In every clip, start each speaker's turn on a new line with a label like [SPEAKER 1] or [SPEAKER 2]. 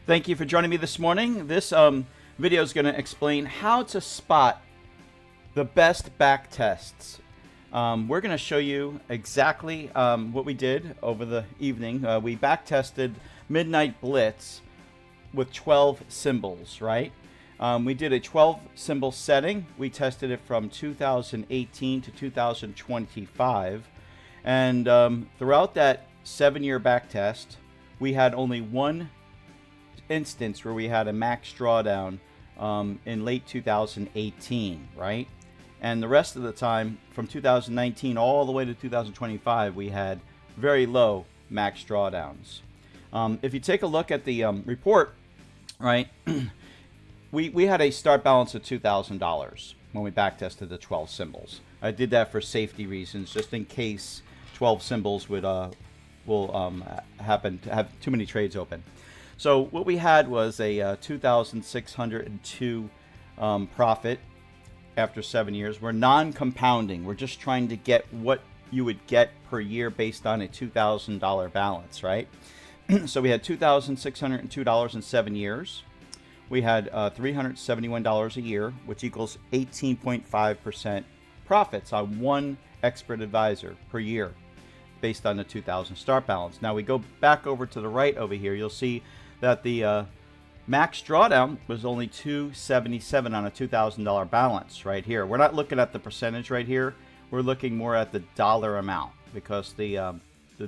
[SPEAKER 1] Thank you for joining me this morning. This video is going to explain how to spot the best back tests. We're going to show you exactly what we did over the evening. We back tested Midnight Blitz with 12 symbols, right? We did a 12 symbol setting. We tested it from 2018 to 2025. And throughout that 7-year back test, we had only one instance where we had a max drawdown in late 2018, right? And the rest of the time, from 2019 all the way to 2025, we had very low max drawdowns. If you take a look at the report, right, we had a start balance of $2,000 when we back tested the 12 symbols. I did that for safety reasons, just in case 12 symbols will happen to have too many trades open. So what we had was a 2,602 profit after 7 years. We're non-compounding. We're just trying to get what you would get per year based on a $2,000 balance, right? So we had $2,602 in 7 years. We had $371 a year, which equals 18.5% profits on one expert advisor per year based on the 2,000 start balance. Now we go back over to the right over here, you'll see that the max drawdown was only $277 on a $2,000 balance right here. We're not looking at the percentage right here. We're looking more at the dollar amount, because the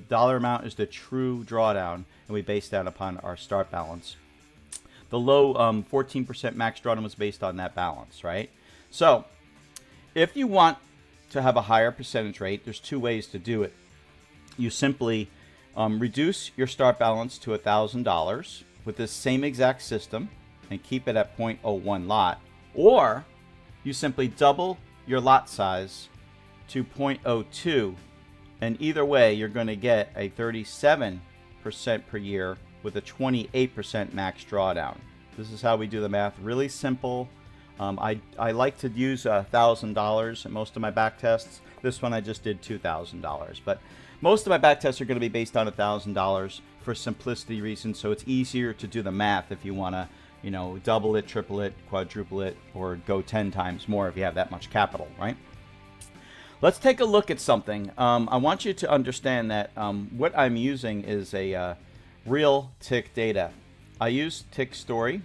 [SPEAKER 1] dollar amount is the true drawdown, and we base that upon our start balance. The low 14% max drawdown was based on that balance, right? So if you want to have a higher percentage rate, there's two ways to do it. You simply reduce your start balance to $1,000 with this same exact system and keep it at 0.01 lot, or you simply double your lot size to 0.02, and either way you're going to get a 37% per year with a 28% max drawdown. This is how we do the math. Really simple. I like to use $1,000 in most of my back tests. This one I just did $2,000, but most of my back tests are going to be based on $1,000 for simplicity reasons, so it's easier to do the math if you want to, double it, triple it, quadruple it, or go 10 times more if you have that much capital, right? Let's take a look at something. I want you to understand that what I'm using is a real tick data. I use Tick Story.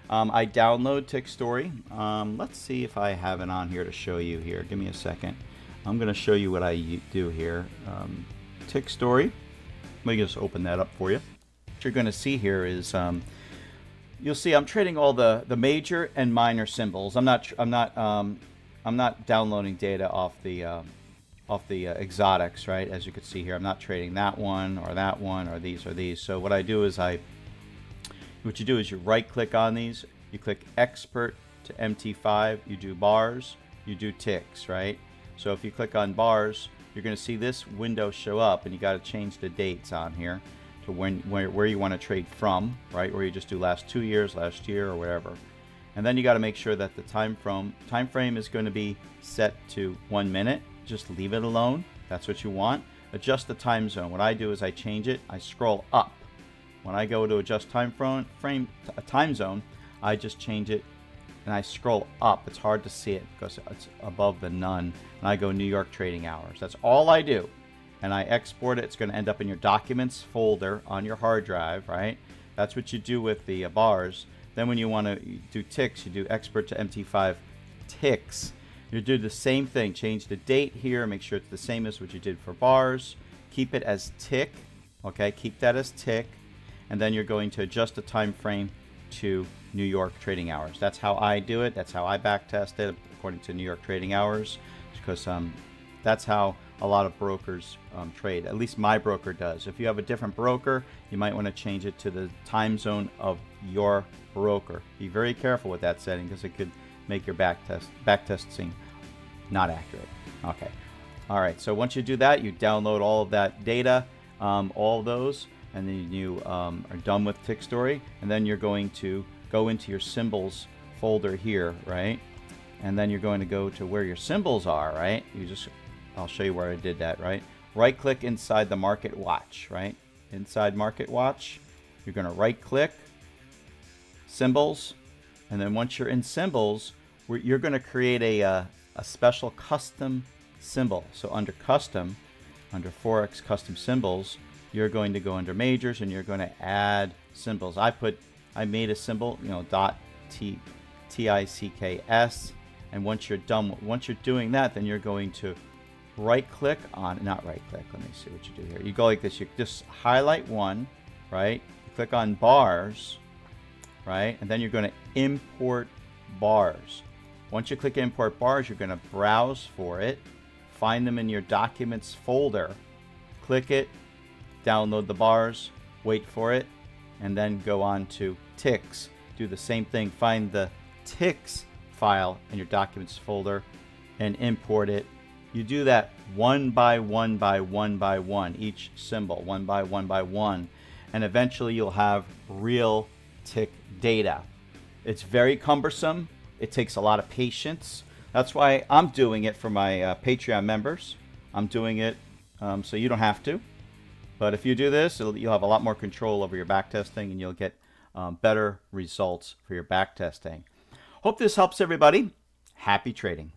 [SPEAKER 1] I download Tick Story. Let's see if I have it on here to show you here. Give me a second. I'm going to show you what I do here. Tick Story. Let me just open that up for you. What you're going to see here is you'll see I'm trading all the major and minor symbols. I'm not downloading data off the exotics, right? As you can see here, I'm not trading that one or these or these. So what I do is what you do is you right click on these, you click expert to MT5, you do bars, you do ticks, right? So if you click on bars, you're going to see this window show up, and you got to change the dates on here to where you want to trade from, right? Where you just do last 2 years, last year, or whatever. And then you got to make sure that the time frame is going to be set to 1 minute. Just leave it alone. That's what you want. Adjust the time zone. What I do is I change it. I scroll up. When I go to adjust time zone, I just change it and I scroll up. It's hard to see it because it's above the none. And I go New York trading hours. That's all I do. And I export it. It's going to end up in your documents folder on your hard drive, right? That's what you do with the bars. Then when you want to do ticks, you do expert to MT5 ticks. You do the same thing. Change the date here. Make sure it's the same as what you did for bars. Keep it as tick. Okay, keep that as tick. And then you're going to adjust the time frame to New York trading hours. That's how I do it. That's how I back test it according to New York trading hours, because that's how a lot of brokers trade. At least my broker does. If you have a different broker, you might want to change it to the time zone of your broker. Be very careful with that setting, because it could make your back testing not accurate. Okay. All right. So once you do that, you download all of that data, all of those, and then you are done with Tick Story, and then you're going to go into your symbols folder here, right? And then you're going to go to where your symbols are, right? I'll show you where I did that, right? Right click inside the market watch, right? Inside market watch, you're going to right click, symbols, and then once you're in symbols, you're going to create a special custom symbol. So under custom, under Forex custom symbols, you're going to go under majors and you're going to add symbols. I made a symbol, dot TICKS, and once you're doing that, then you're going to right click on, not right click, let me see what you do here. You go like this, you just highlight one, right? You click on bars, right? And then you're going to import bars. Once you click import bars, you're going to browse for it, find them in your documents folder, click it, download the bars, wait for it, and then go on to ticks. Do the same thing, find the ticks file in your documents folder and import it. You do that one by one by one by one, each symbol, one by one, and eventually you'll have real tick data. It's very cumbersome. It takes a lot of patience. That's why I'm doing it for my Patreon members. I'm doing it so you don't have to. But if you do this, you'll have a lot more control over your backtesting, and you'll get better results for your backtesting. Hope this helps everybody. Happy trading.